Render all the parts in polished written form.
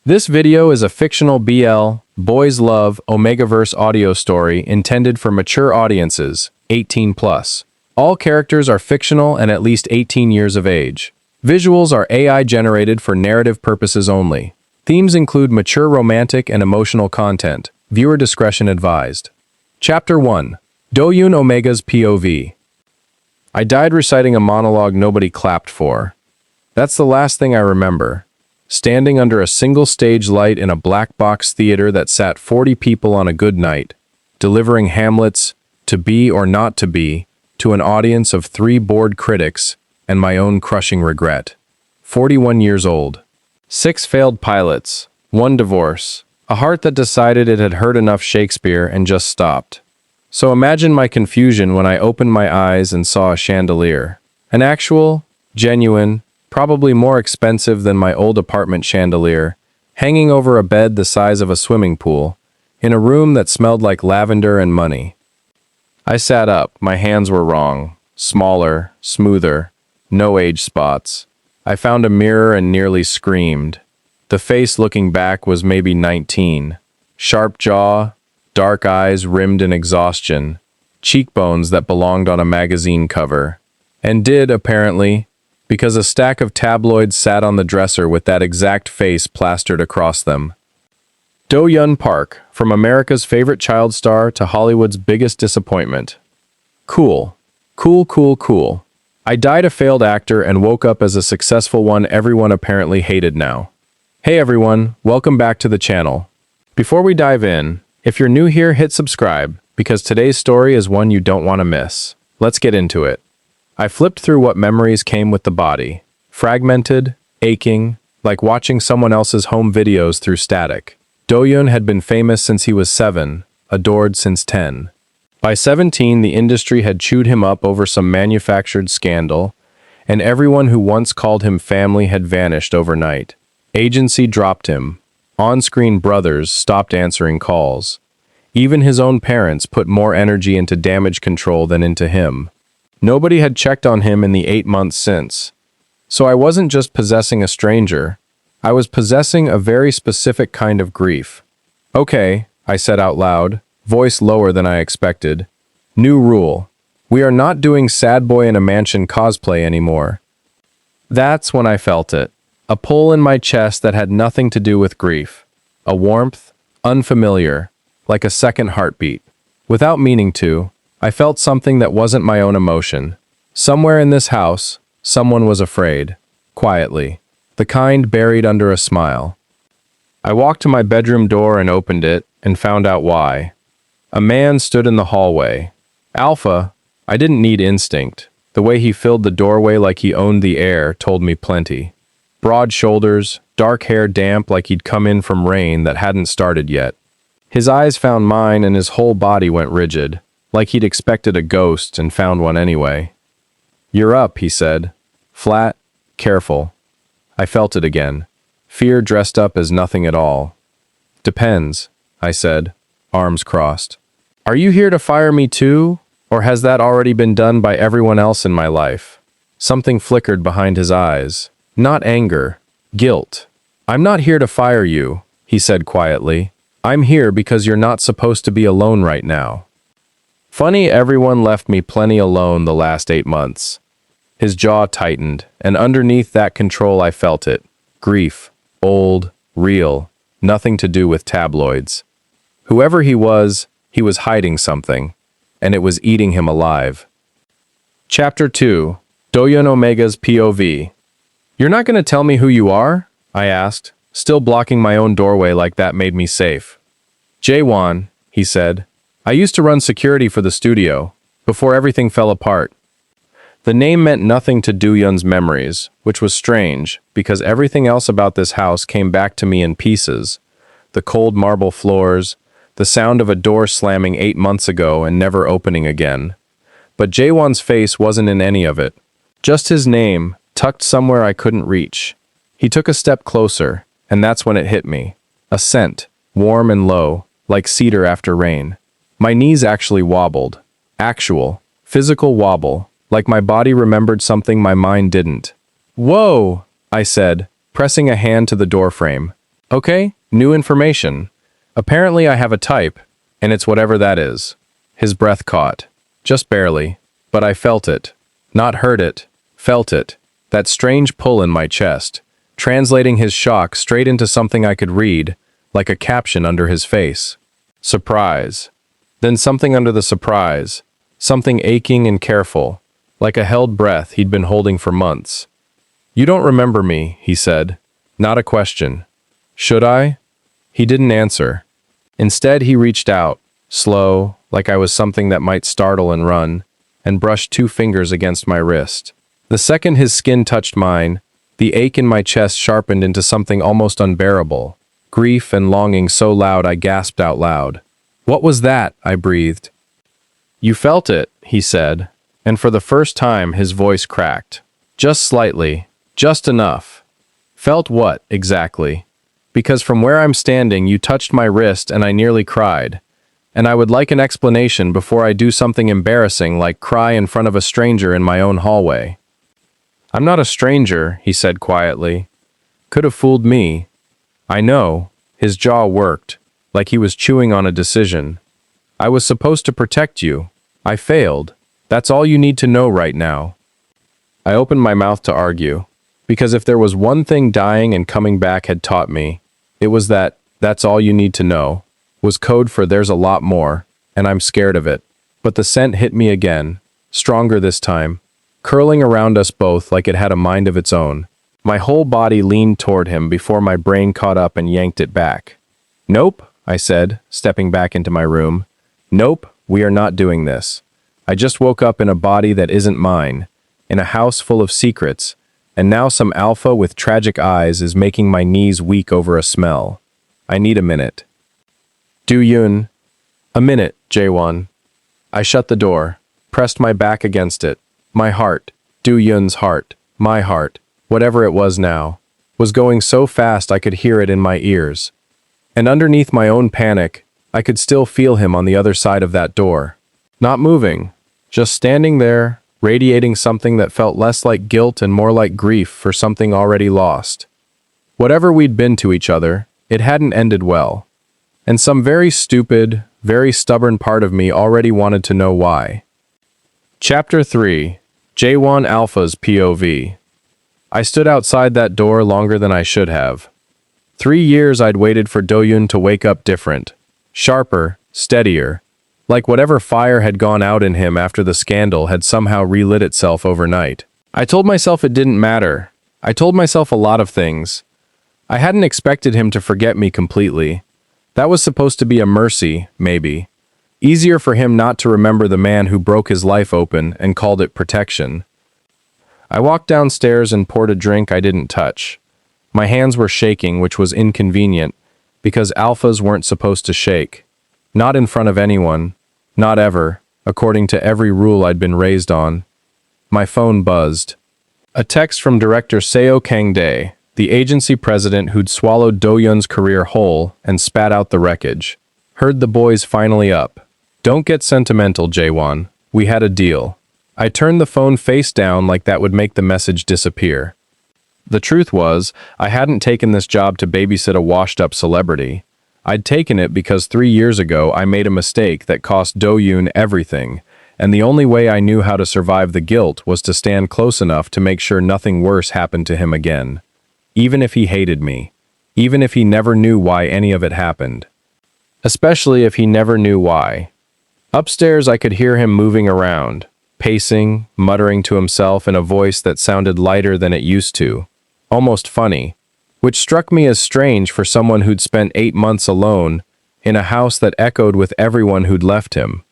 This video is a fictional BL, Boys Love, Omegaverse audio story intended for mature audiences, 18 plus. All characters are fictional and at least 18 years of age. Visuals are AI generated for narrative purposes only. Themes include mature romantic and emotional content. Viewer discretion advised. Chapter 1. Doyun Omega's POV. I died reciting a monologue nobody clapped for. That's the last thing I remember. Standing under a single stage light in a black box theater that sat 40 people on a good night, delivering Hamlet's "to be or not to be" to an audience of 3 bored critics and my own crushing regret. 41 years old. 6 failed pilots, 1 divorce, a heart that decided it had heard enough Shakespeare and just stopped. So imagine my confusion when I opened my eyes and saw a chandelier. An actual, genuine, probably more expensive than my old apartment chandelier, hanging over a bed the size of a swimming pool, in a room that smelled like lavender and money. I sat up, my hands were wrong, smaller, smoother, no age spots. I found a mirror and nearly screamed. The face looking back was maybe 19. Sharp jaw, dark eyes rimmed in exhaustion, cheekbones that belonged on a magazine cover. And did, apparently, because a stack of tabloids sat on the dresser with that exact face plastered across them. Do-Yeon Park, from America's favorite child star to Hollywood's biggest disappointment. Cool. Cool, cool, cool. I died a failed actor and woke up as a successful one everyone apparently hated now. Hey everyone, welcome back to the channel. Before we dive in, if you're new here, hit subscribe, because today's story is one you don't want to miss. Let's get into it. I flipped through what memories came with the body. Fragmented, aching, like watching someone else's home videos through static. Do-Yeon had been famous since he was 7, adored since 10. By 17, the industry had chewed him up over some manufactured scandal, and everyone who once called him family had vanished overnight. Agency dropped him. On-screen brothers stopped answering calls. Even his own parents put more energy into damage control than into him. Nobody had checked on him in the 8 months since. So I wasn't just possessing a stranger. I was possessing a very specific kind of grief. Okay, I said out loud, voice lower than I expected. New rule. We are not doing sad boy in a mansion cosplay anymore. That's when I felt it. A pull in my chest that had nothing to do with grief. A warmth, unfamiliar, like a second heartbeat. Without meaning to, I felt something that wasn't my own emotion. Somewhere in this house, someone was afraid. Quietly. The kind buried under a smile. I walked to my bedroom door and opened it, and found out why. A man stood in the hallway. Alpha, I didn't need instinct. The way he filled the doorway like he owned the air told me plenty. Broad shoulders, dark hair damp like he'd come in from rain that hadn't started yet. His eyes found mine and his whole body went rigid, like he'd expected a ghost and found one anyway. You're up, he said. Flat, careful. I felt it again. Fear dressed up as nothing at all. Depends, I said, arms crossed. Are you here to fire me too? Or has that already been done by everyone else in my life? Something flickered behind his eyes. Not anger, guilt. I'm not here to fire you, he said quietly. I'm here because you're not supposed to be alone right now. Funny, everyone left me plenty alone the last 8 months. His jaw tightened, and underneath that control I felt it. Grief. Old. Real. Nothing to do with tabloids. Whoever he was hiding something, and it was eating him alive. Chapter 2. Do-Yeon Omega's POV. You're not going to tell me who you are? I asked, still blocking my own doorway like that made me safe. Jaewon, he said. I used to run security for the studio, before everything fell apart. The name meant nothing to Do-Yeon's memories, which was strange, because everything else about this house came back to me in pieces. The cold marble floors, the sound of a door slamming 8 months ago and never opening again. But Jaewon's face wasn't in any of it. Just his name, tucked somewhere I couldn't reach. He took a step closer, and that's when it hit me. A scent, warm and low, like cedar after rain. My knees actually wobbled. Actual, physical wobble, like my body remembered something my mind didn't. Whoa, I said, pressing a hand to the doorframe. Okay, new information. Apparently I have a type, and it's whatever that is. His breath caught. Just barely. But I felt it. Not heard it. Felt it. That strange pull in my chest, translating his shock straight into something I could read, like a caption under his face. Surprise. Then something under the surprise. Something aching and careful, like a held breath he'd been holding for months. You don't remember me, he said. Not a question. Should I? He didn't answer. Instead, he reached out, slow, like I was something that might startle and run, and brushed 2 fingers against my wrist. The second his skin touched mine, the ache in my chest sharpened into something almost unbearable, grief and longing so loud I gasped out loud. What was that? I breathed. You felt it, he said, and for the first time his voice cracked. Just slightly, just enough. Felt what, exactly? Because from where I'm standing you touched my wrist and I nearly cried. And I would like an explanation before I do something embarrassing like cry in front of a stranger in my own hallway. I'm not a stranger, he said quietly. Could have fooled me. I know. His jaw worked, like he was chewing on a decision. I was supposed to protect you. I failed. That's all you need to know right now. I opened my mouth to argue, because if there was one thing dying and coming back had taught me, it was that, that's all you need to know, was code for there's a lot more, and I'm scared of it. But the scent hit me again, stronger this time, curling around us both like it had a mind of its own. My whole body leaned toward him before my brain caught up and yanked it back. Nope, I said, stepping back into my room. Nope, we are not doing this. I just woke up in a body that isn't mine, in a house full of secrets, and now some alpha with tragic eyes is making my knees weak over a smell. I need a minute. Do-Yun. A minute, Jae-won. I shut the door, pressed my back against it. My heart, Do-Yun's heart, my heart, whatever it was now, was going so fast I could hear it in my ears. And underneath my own panic, I could still feel him on the other side of that door. Not moving, just standing there, radiating something that felt less like guilt and more like grief for something already lost. Whatever we'd been to each other, it hadn't ended well. And some very stupid, very stubborn part of me already wanted to know why. Chapter 3. Jae-won Alpha's POV. I stood outside that door longer than I should have. 3 years I'd waited for Do-Yun to wake up different, sharper, steadier, like whatever fire had gone out in him after the scandal had somehow relit itself overnight. I told myself it didn't matter. I told myself a lot of things. I hadn't expected him to forget me completely. That was supposed to be a mercy, maybe. Easier for him not to remember the man who broke his life open and called it protection. I walked downstairs and poured a drink I didn't touch. My hands were shaking, which was inconvenient, because alphas weren't supposed to shake. Not in front of anyone. Not ever, according to every rule I'd been raised on. My phone buzzed. A text from director Seo Kang-dae, the agency president who'd swallowed Do-Yun's career whole and spat out the wreckage. Heard the boys finally up. Don't get sentimental, Jae-won. We had a deal. I turned the phone face down like that would make the message disappear. The truth was, I hadn't taken this job to babysit a washed-up celebrity. I'd taken it because 3 years ago I made a mistake that cost Do-Yun everything, and the only way I knew how to survive the guilt was to stand close enough to make sure nothing worse happened to him again. Even if he hated me. Even if he never knew why any of it happened. Especially if he never knew why. Upstairs I could hear him moving around, pacing, muttering to himself in a voice that sounded lighter than it used to. Almost funny. Which struck me as strange for someone who'd spent 8 months alone, in a house that echoed with everyone who'd left him.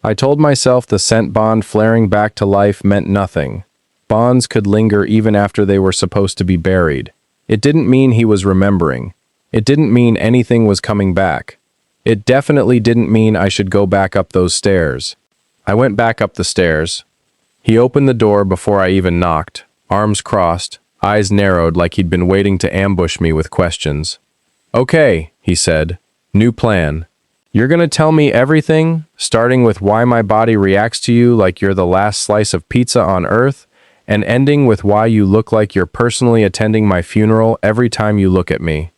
I told myself the scent bond flaring back to life meant nothing. Bonds could linger even after they were supposed to be buried. It didn't mean he was remembering. It didn't mean anything was coming back. It definitely didn't mean I should go back up those stairs. I went back up the stairs. He opened the door before I even knocked, arms crossed, eyes narrowed like he'd been waiting to ambush me with questions. Okay, he said. New plan. You're gonna tell me everything, starting with why my body reacts to you like you're the last slice of pizza on earth, and ending with why you look like you're personally attending my funeral every time you look at me.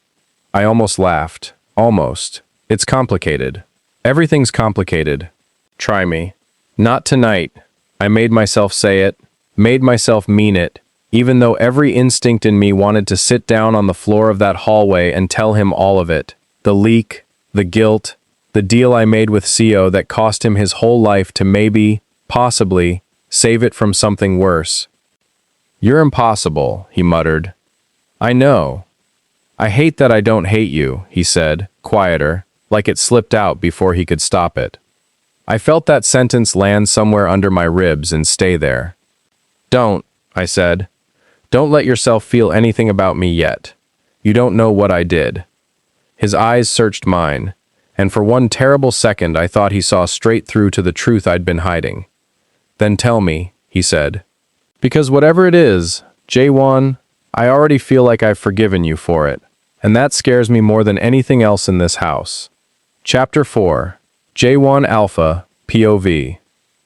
I almost laughed. Almost. It's complicated. Everything's complicated. Try me. Not tonight. I made myself say it, made myself mean it, even though every instinct in me wanted to sit down on the floor of that hallway and tell him all of it. The leak, the guilt, the deal I made with CO that cost him his whole life to maybe, possibly, save it from something worse. You're impossible, he muttered. I know. I hate that I don't hate you, he said, quieter, like it slipped out before he could stop it. I felt that sentence land somewhere under my ribs and stay there. Don't, I said. Don't let yourself feel anything about me yet. You don't know what I did. His eyes searched mine, and for one terrible second I thought he saw straight through to the truth I'd been hiding. Then tell me, he said. Because whatever it is, J1, I already feel like I've forgiven you for it, and that scares me more than anything else in this house. Chapter 4. J1 Alpha, POV.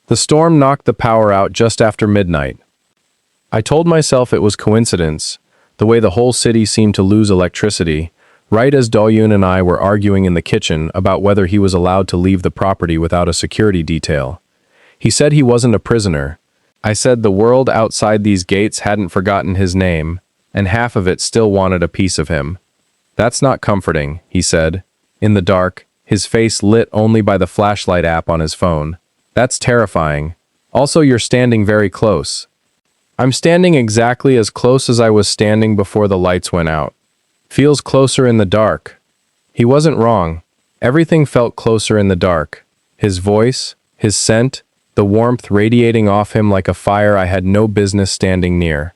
The storm knocked the power out just after midnight. I told myself it was coincidence, the way the whole city seemed to lose electricity, right as Doyun and I were arguing in the kitchen about whether he was allowed to leave the property without a security detail. He said he wasn't a prisoner. I said the world outside these gates hadn't forgotten his name, and half of it still wanted a piece of him. That's not comforting, he said. In the dark, his face lit only by the flashlight app on his phone. That's terrifying. Also, you're standing very close. I'm standing exactly as close as I was standing before the lights went out. Feels closer in the dark. He wasn't wrong. Everything felt closer in the dark. His voice, his scent, the warmth radiating off him like a fire I had no business standing near.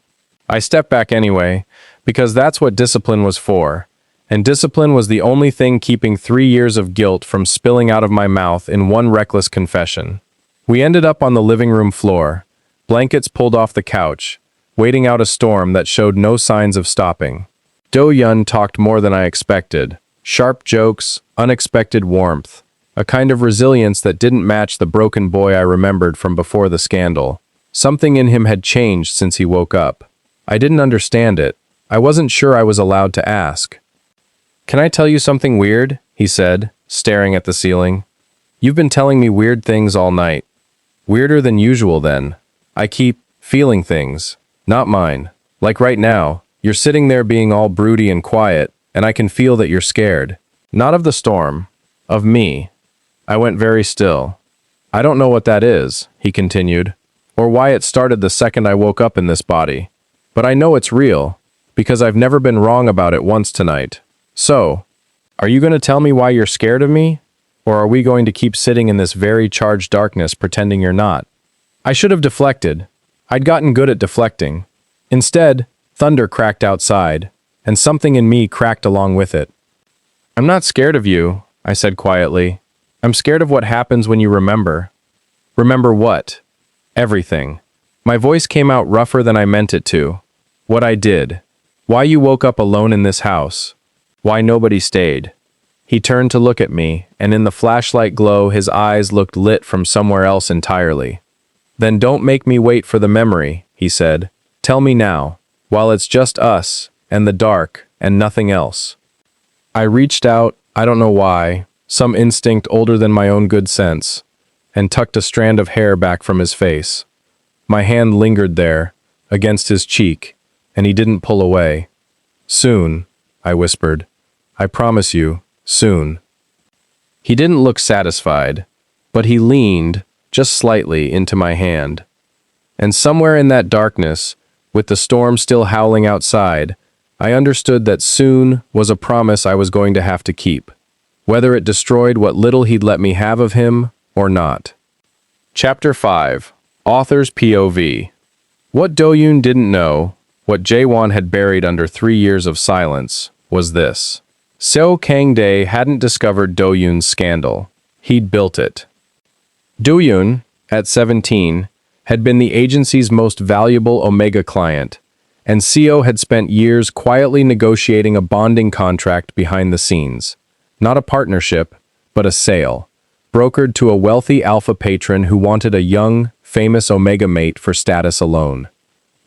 I stepped back anyway, because that's what discipline was for. And discipline was the only thing keeping 3 years of guilt from spilling out of my mouth in one reckless confession. We ended up on the living room floor, blankets pulled off the couch, waiting out a storm that showed no signs of stopping. Do-Yun talked more than I expected. Sharp jokes, unexpected warmth, a kind of resilience that didn't match the broken boy I remembered from before the scandal. Something in him had changed since he woke up. I didn't understand it. I wasn't sure I was allowed to ask. Can I tell you something weird? He said, staring at the ceiling. You've been telling me weird things all night. Weirder than usual then. I keep feeling things. Not mine. Like right now, you're sitting there being all broody and quiet, and I can feel that you're scared. Not of the storm. Of me. I went very still. I don't know what that is, he continued, or why it started the second I woke up in this body. But I know it's real, because I've never been wrong about it once tonight. So, are you going to tell me why you're scared of me? Or are we going to keep sitting in this very charged darkness pretending you're not? I should have deflected. I'd gotten good at deflecting. Instead, thunder cracked outside, and something in me cracked along with it. I'm not scared of you, I said quietly. I'm scared of what happens when you remember. Remember what? Everything. My voice came out rougher than I meant it to. What I did. Why you woke up alone in this house. Why nobody stayed. He turned to look at me, and in the flashlight glow his eyes looked lit from somewhere else entirely. Then don't make me wait for the memory, he said. Tell me now, while it's just us, and the dark, and nothing else. I reached out, I don't know why, some instinct older than my own good sense, and tucked a strand of hair back from his face. My hand lingered there, against his cheek, and he didn't pull away. Soon, I whispered. I promise you, soon. He didn't look satisfied, but he leaned, just slightly, into my hand. And somewhere in that darkness, with the storm still howling outside, I understood that soon was a promise I was going to have to keep, whether it destroyed what little he'd let me have of him or not. Chapter 5. Author's POV. What Do-Yun didn't know, what Jae-won had buried under 3 years of silence, was this. Seo Kang-dae hadn't discovered Do-Yun's scandal. He'd built it. Do-Yun, at 17, had been the agency's most valuable Omega client, and Seo had spent years quietly negotiating a bonding contract behind the scenes. Not a partnership, but a sale, brokered to a wealthy alpha patron who wanted a young, famous Omega mate for status alone.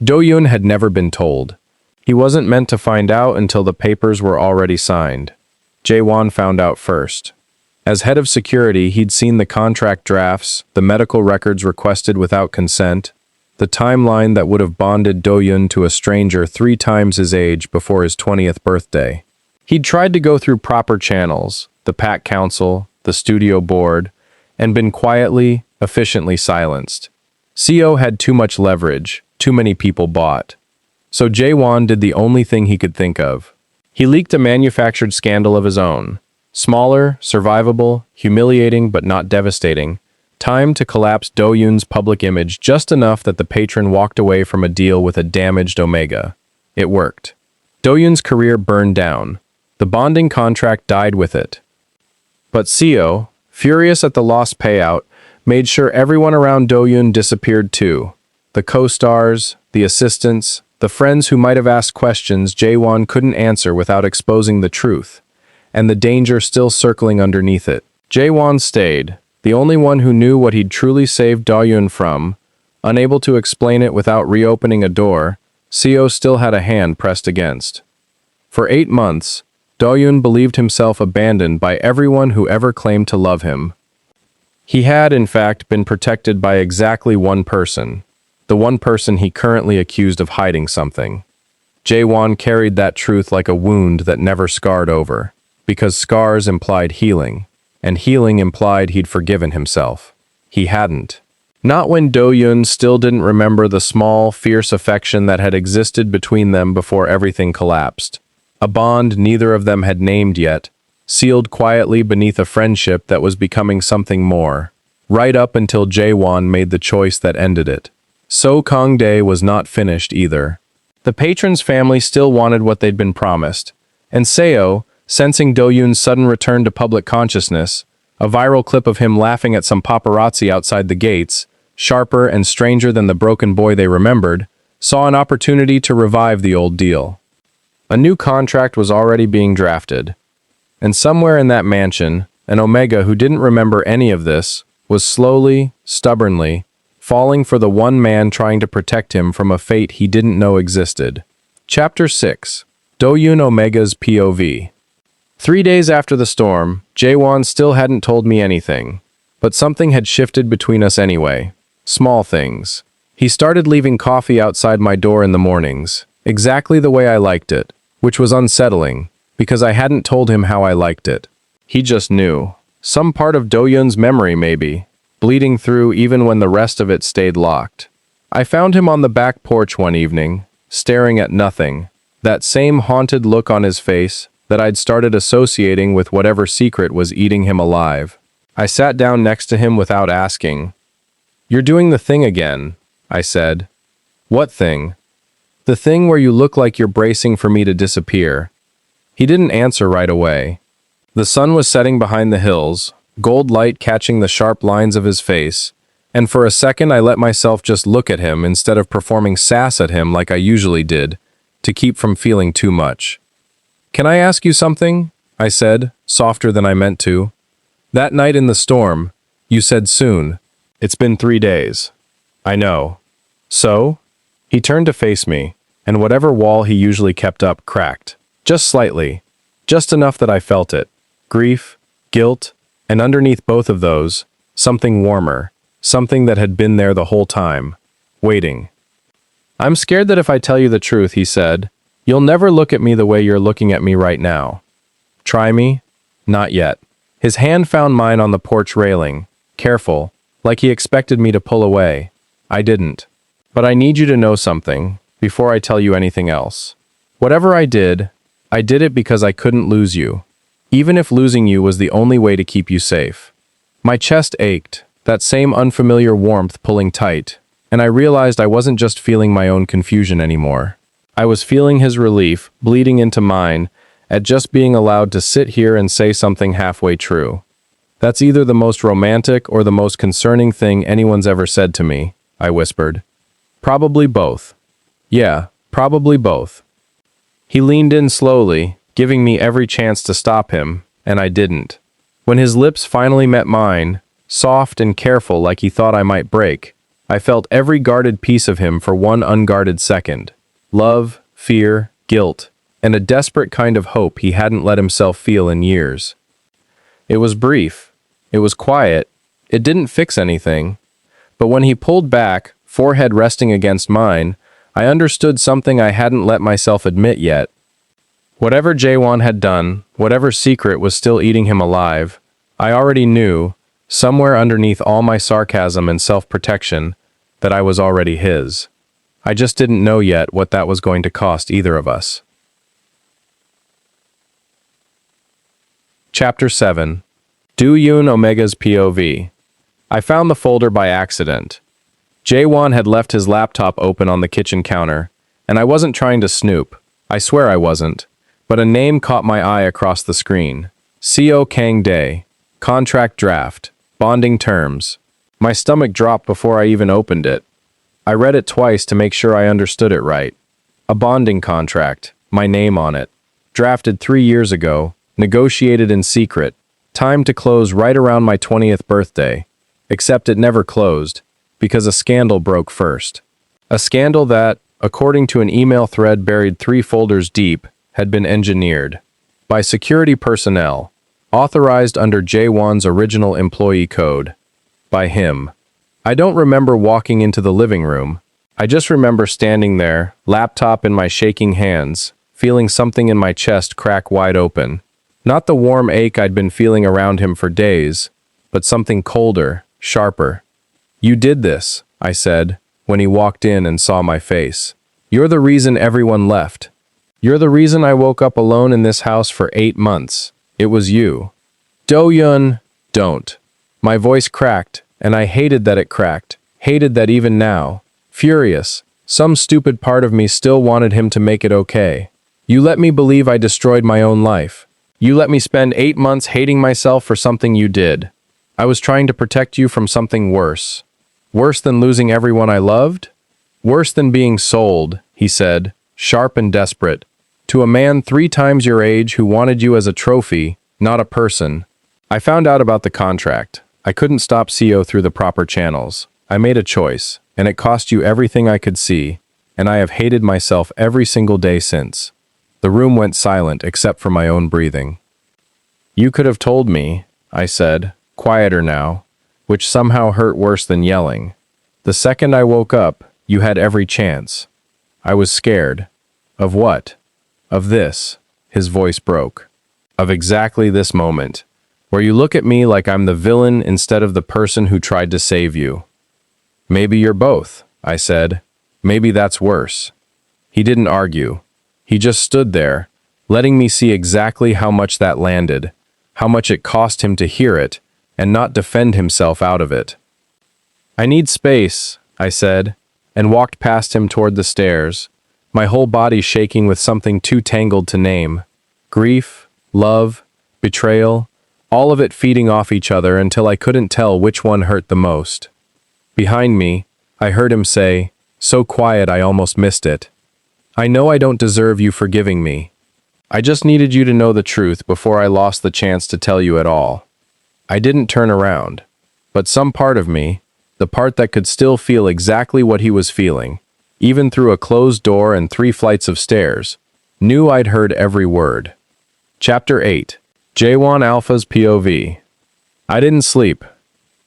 Do-Yun had never been told. He wasn't meant to find out until the papers were already signed. Jae-won found out first. As head of security, he'd seen the contract drafts, the medical records requested without consent, the timeline that would have bonded Do-yoon to a stranger 3 times his age before his 20th birthday. He'd tried to go through proper channels, the Pack Council, the studio board, and been quietly, efficiently silenced. CO had too much leverage, too many people bought. So Jae-won did the only thing he could think of. He leaked a manufactured scandal of his own. Smaller, survivable, humiliating but not devastating. Time to collapse Do-yoon's public image just enough that the patron walked away from a deal with a damaged Omega. It worked. Do-yoon's career burned down. The bonding contract died with it. But CO, furious at the lost payout, made sure everyone around Do-yoon disappeared too. The co-stars, the assistants, the friends who might have asked questions Jae-won couldn't answer without exposing the truth, and the danger still circling underneath it. Jae-won stayed, the only one who knew what he'd truly saved Do-yoon from. Unable to explain it without reopening a door, CO still had a hand pressed against. For 8 months, Do-yoon believed himself abandoned by everyone who ever claimed to love him. He had, in fact, been protected by exactly one person, the one person he currently accused of hiding something. Jae-won carried that truth like a wound that never scarred over, because scars implied healing, and healing implied he'd forgiven himself. He hadn't. Not when Do-yoon still didn't remember the small, fierce affection that had existed between them before everything collapsed. A bond neither of them had named yet, sealed quietly beneath a friendship that was becoming something more, right up until Jae-won made the choice that ended it. So Kang-dae was not finished either. The patron's family still wanted what they'd been promised, and Seo, sensing Do-yoon's sudden return to public consciousness, a viral clip of him laughing at some paparazzi outside the gates, sharper and stranger than the broken boy they remembered, saw an opportunity to revive the old deal. A new contract was already being drafted, and somewhere in that mansion, an Omega who didn't remember any of this was slowly, stubbornly, falling for the one man trying to protect him from a fate he didn't know existed. Chapter 6. Do-yoon Omega's POV. 3 days after the storm, Jae-won still hadn't told me anything, but something had shifted between us anyway. Small things. He started leaving coffee outside my door in the mornings, exactly the way I liked it, which was unsettling, because I hadn't told him how I liked it. He just knew. Some part of Do-yoon's memory, maybe, bleeding through even when the rest of it stayed locked. I found him on the back porch one evening, staring at nothing, that same haunted look on his face that I'd started associating with whatever secret was eating him alive. I sat down next to him without asking. "You're doing the thing again," I said. "What thing?" "The thing where you look like you're bracing for me to disappear." He didn't answer right away. The sun was setting behind the hills, gold light catching the sharp lines of his face, and for a second I let myself just look at him instead of performing sass at him like I usually did, to keep from feeling too much. "Can I ask you something?" I said, softer than I meant to. "That night in the storm, you said soon. It's been 3 days." "I know." "So?" He turned to face me, and whatever wall he usually kept up cracked. Just slightly. Just enough that I felt it. Grief, guilt, and underneath both of those, something warmer. Something that had been there the whole time. Waiting. "I'm scared that if I tell you the truth," he said, "you'll never look at me the way you're looking at me right now." "Try me?" "Not yet." His hand found mine on the porch railing, careful, like he expected me to pull away. I didn't. "But I need you to know something, before I tell you anything else. Whatever I did it because I couldn't lose you. Even if losing you was the only way to keep you safe." My chest ached, that same unfamiliar warmth pulling tight, and I realized I wasn't just feeling my own confusion anymore. I was feeling his relief, bleeding into mine, at just being allowed to sit here and say something halfway true. "That's either the most romantic or the most concerning thing anyone's ever said to me," I whispered. "Probably both." "Yeah, probably both." He leaned in slowly, giving me every chance to stop him, and I didn't. When his lips finally met mine, soft and careful like he thought I might break, I felt every guarded piece of him for one unguarded second. Love, fear, guilt, and a desperate kind of hope he hadn't let himself feel in years. It was brief. It was quiet. It didn't fix anything. But when he pulled back, forehead resting against mine, I understood something I hadn't let myself admit yet. Whatever Jaewon had done, whatever secret was still eating him alive, I already knew, somewhere underneath all my sarcasm and self-protection, that I was already his. I just didn't know yet what that was going to cost either of us. Chapter 7. Do-Yoon Omega's POV. I found the folder by accident. Jaewon had left his laptop open on the kitchen counter, and I wasn't trying to snoop. I swear I wasn't. But a name caught my eye across the screen. Seo Kang-dae. Contract draft. Bonding terms. My stomach dropped before I even opened it. I read it twice to make sure I understood it right. A bonding contract. My name on it. Drafted 3 years ago. Negotiated in secret. Timed to close right around my 20th birthday. Except it never closed, because a scandal broke first. A scandal that, according to an email thread buried 3 folders deep, had been engineered. By security personnel. Authorized under Jaewon's original employee code. By him. I don't remember walking into the living room. I just remember standing there, laptop in my shaking hands, feeling something in my chest crack wide open. Not the warm ache I'd been feeling around him for days, but something colder, sharper. "You did this," I said, when he walked in and saw my face. "You're the reason everyone left. You're the reason I woke up alone in this house for 8 months. It was you." Do-Yoon, don't. My voice cracked, and I hated that it cracked, hated that even now, furious, some stupid part of me still wanted him to make it okay. "You let me believe I destroyed my own life. You let me spend 8 months hating myself for something you did. I was trying to protect you from something worse. Worse than losing everyone I loved? Worse than being sold," he said, sharp and desperate, "to a man 3 times your age who wanted you as a trophy, not a person." I found out about the contract. I couldn't stop Seo through the proper channels. I made a choice, and it cost you everything I could see, and I have hated myself every single day since. The room went silent except for my own breathing. "You could have told me," I said, quieter now, which somehow hurt worse than yelling. "The second I woke up, you had every chance." I was scared. Of what? Of this. His voice broke. Of exactly this moment, where you look at me like I'm the villain instead of the person who tried to save you. "Maybe you're both," I said. "Maybe that's worse." He didn't argue. He just stood there, letting me see exactly how much that landed, how much it cost him to hear it, and not defend himself out of it. "I need space," I said, and walked past him toward the stairs, my whole body shaking with something too tangled to name. Grief, love, betrayal, all of it feeding off each other until I couldn't tell which one hurt the most. Behind me, I heard him say, so quiet I almost missed it, "I know I don't deserve you forgiving me. I just needed you to know the truth before I lost the chance to tell you at all." I didn't turn around, but some part of me, the part that could still feel exactly what he was feeling, even through a closed door and 3 flights of stairs, knew I'd heard every word. Chapter 8. Jaewon Alpha's POV. I didn't sleep.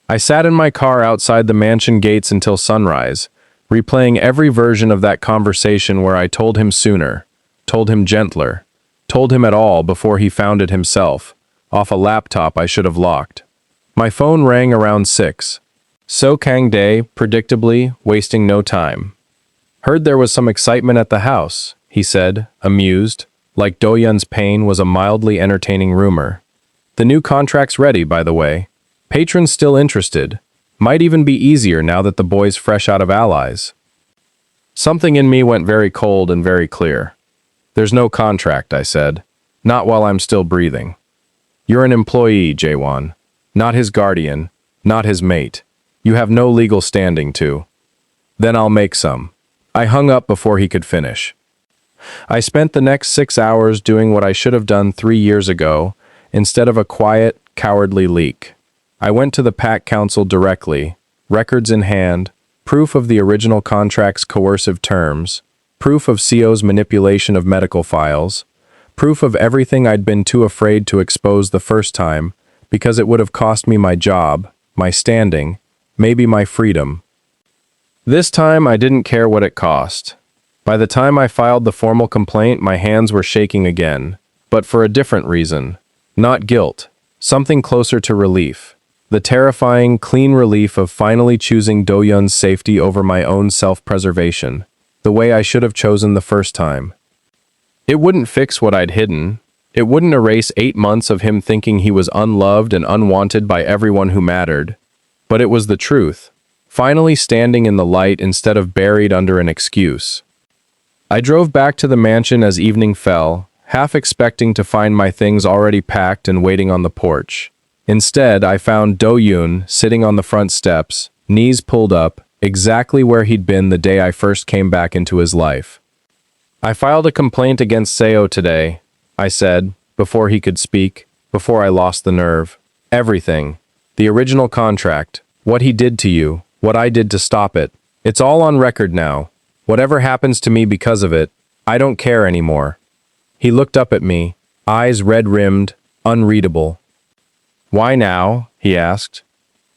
I sat in my car outside the mansion gates until sunrise, replaying every version of that conversation where I told him sooner, told him gentler, told him at all before he found it himself, off a laptop I should have locked. My phone rang around 6. Seo Kang-dae, predictably, wasting no time. "Heard there was some excitement at the house," he said, amused, like Do-Yoon's pain was a mildly entertaining rumor. "The new contract's ready, by the way. Patrons still interested. Might even be easier now that the boy's fresh out of allies." Something in me went very cold and very clear. "There's no contract," I said. "Not while I'm still breathing. You're an employee, Jaewon. Not his guardian, not his mate. You have no legal standing to." "Then I'll make some." I hung up before he could finish. I spent the next 6 hours doing what I should have done 3 years ago, instead of a quiet, cowardly leak. I went to the Pack Council directly, records in hand, proof of the original contract's coercive terms, proof of CO's manipulation of medical files, proof of everything I'd been too afraid to expose the first time because it would have cost me my job, my standing, maybe my freedom. This time I didn't care what it cost. By the time I filed the formal complaint, my hands were shaking again, but for a different reason. Not guilt, something closer to relief. The terrifying, clean relief of finally choosing Do-Yun's safety over my own self-preservation, the way I should have chosen the first time. It wouldn't fix what I'd hidden. It wouldn't erase 8 months of him thinking he was unloved and unwanted by everyone who mattered. But it was the truth, finally standing in the light instead of buried under an excuse. I drove back to the mansion as evening fell, half expecting to find my things already packed and waiting on the porch. Instead, I found Do-Yun sitting on the front steps, knees pulled up, exactly where he'd been the day I first came back into his life. "I filed a complaint against Seo today," I said, before he could speak, before I lost the nerve. "Everything. The original contract, what he did to you, what I did to stop it. It's all on record now. Whatever happens to me because of it, I don't care anymore." He looked up at me, eyes red-rimmed, unreadable. "Why now?" he asked.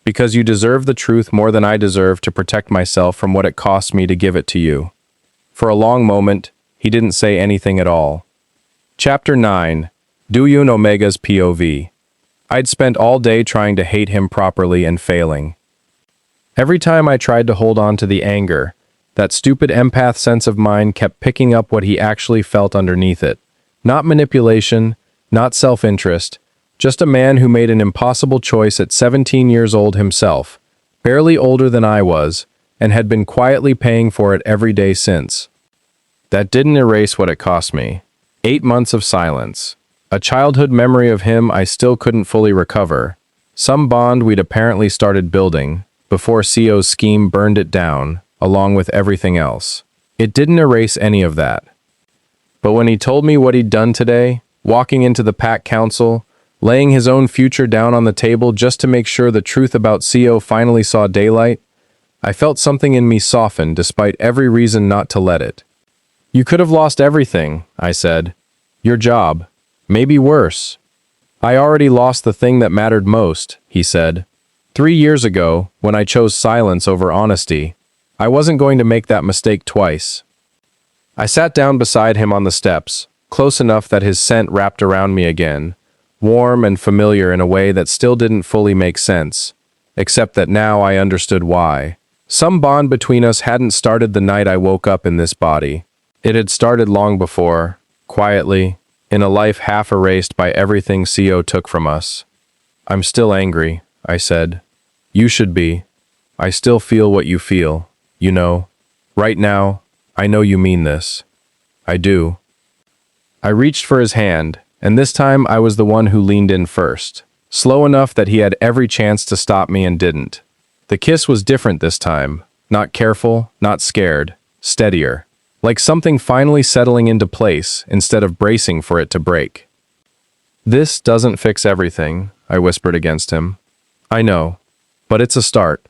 "Because you deserve the truth more than I deserve to protect myself from what it costs me to give it to you." For a long moment, he didn't say anything at all. Chapter 9. Do-Yun Omega's POV. I'd spent all day trying to hate him properly and failing. Every time I tried to hold on to the anger, that stupid empath sense of mine kept picking up what he actually felt underneath it. Not manipulation, not self-interest, just a man who made an impossible choice at 17 years old himself, barely older than I was, and had been quietly paying for it every day since. That didn't erase what it cost me. 8 months of silence. A childhood memory of him I still couldn't fully recover. Some bond we'd apparently started building, before CO's scheme burned it down, along with everything else. It didn't erase any of that. But when he told me what he'd done today, walking into the pack council, laying his own future down on the table just to make sure the truth about CO finally saw daylight, I felt something in me soften despite every reason not to let it. "You could have lost everything," I said. "Your job. Maybe worse." "I already lost the thing that mattered most," he said. 3 years ago, when I chose silence over honesty, I wasn't going to make that mistake twice." I sat down beside him on the steps, close enough that his scent wrapped around me again, warm and familiar in a way that still didn't fully make sense, except that now I understood why. Some bond between us hadn't started the night I woke up in this body. It had started long before, quietly, in a life half erased by everything CO took from us. "I'm still angry," I said. "You should be. I still feel what you feel, you know. Right now, I know you mean this. I do." I reached for his hand, and this time I was the one who leaned in first, slow enough that he had every chance to stop me and didn't. The kiss was different this time, not careful, not scared, steadier, like something finally settling into place instead of bracing for it to break. "This doesn't fix everything," I whispered against him. "I know, but it's a start."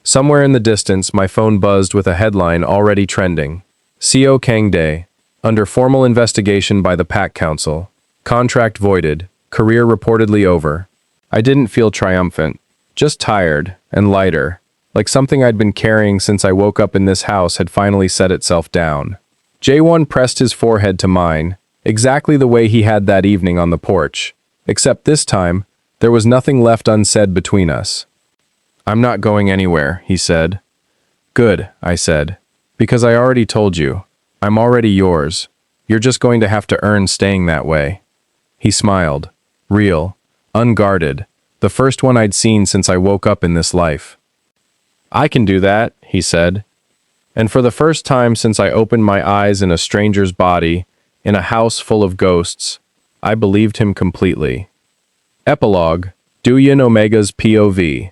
Somewhere in the distance, my phone buzzed with a headline already trending. CO Kangdae, under formal investigation by the Pack Council. Contract voided, career reportedly over. I didn't feel triumphant, just tired and lighter, like something I'd been carrying since I woke up in this house had finally set itself down. Jae-won pressed his forehead to mine, exactly the way he had that evening on the porch, except this time, there was nothing left unsaid between us. "I'm not going anywhere," he said. "Good," I said, "because I already told you. I'm already yours. You're just going to have to earn staying that way." He smiled, real, unguarded, the first one I'd seen since I woke up in this life. "I can do that," he said. And for the first time since I opened my eyes in a stranger's body, in a house full of ghosts, I believed him completely. Epilogue, Do-Yun Omega's POV.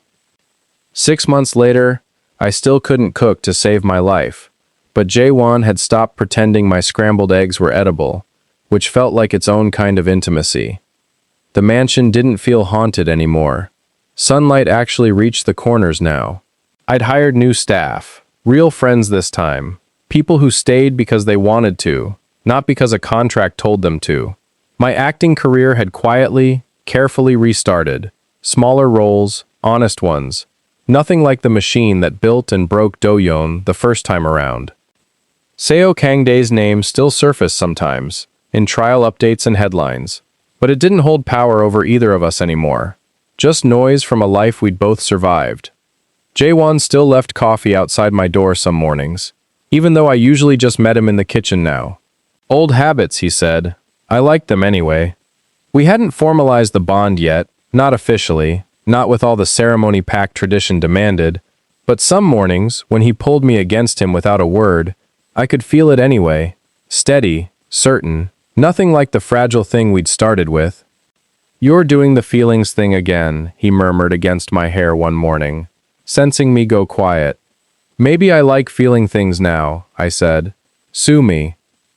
6 months later, I still couldn't cook to save my life, but Jae-won had stopped pretending my scrambled eggs were edible, which felt like its own kind of intimacy. The mansion didn't feel haunted anymore. Sunlight actually reached the corners now. I'd hired new staff, real friends this time, People who stayed because they wanted to, not because a contract told them to. My acting career had quietly, carefully restarted. Smaller roles, honest ones. Nothing like the machine that built and broke Do-yeon the first time around. Seo Kangdae's name still surfaced sometimes, in trial updates and headlines. But it didn't hold power over either of us anymore. Just noise from a life we'd both survived. Jaewon still left coffee outside my door some mornings, even though I usually just met him in the kitchen now. Old habits, he said. I liked them anyway. We hadn't formalized the bond yet, not officially, not with all the ceremony-packed tradition demanded, but some mornings, when he pulled me against him without a word, I could feel it anyway, steady, certain, nothing like the fragile thing we'd started with. "You're doing the feelings thing again," he murmured against my hair one morning, sensing me go quiet. "Maybe I like feeling things now," I said. "Sue me."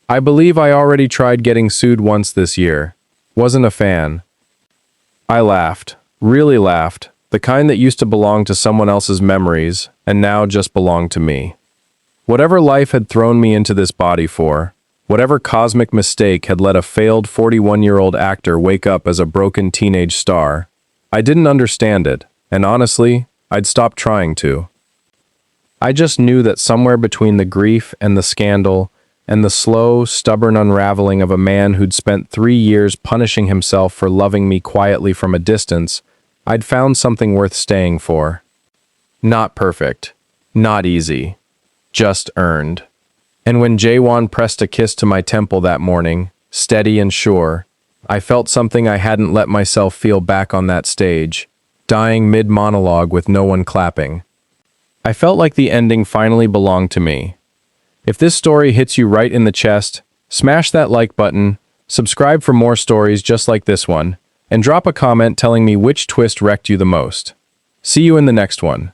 I believe I already tried getting sued once this year. Wasn't a fan. I laughed, really laughed, the kind that used to belong to someone else's memories, and now just belonged to me. Whatever life had thrown me into this body for, whatever cosmic mistake had let a failed 41-year-old actor wake up as a broken teenage star, I didn't understand it, and honestly, I'd stopped trying to. I just knew that somewhere between the grief and the scandal, and the slow, stubborn unraveling of a man who'd spent 3 years punishing himself for loving me quietly from a distance, I'd found something worth staying for. Not perfect. Not easy. Just earned. And when Jaewon pressed a kiss to my temple that morning, steady and sure, I felt something I hadn't let myself feel back on that stage, dying mid-monologue with no one clapping. I felt like the ending finally belonged to me. If this story hits you right in the chest, smash that like button, subscribe for more stories just like this one, and drop a comment telling me which twist wrecked you the most. See you in the next one.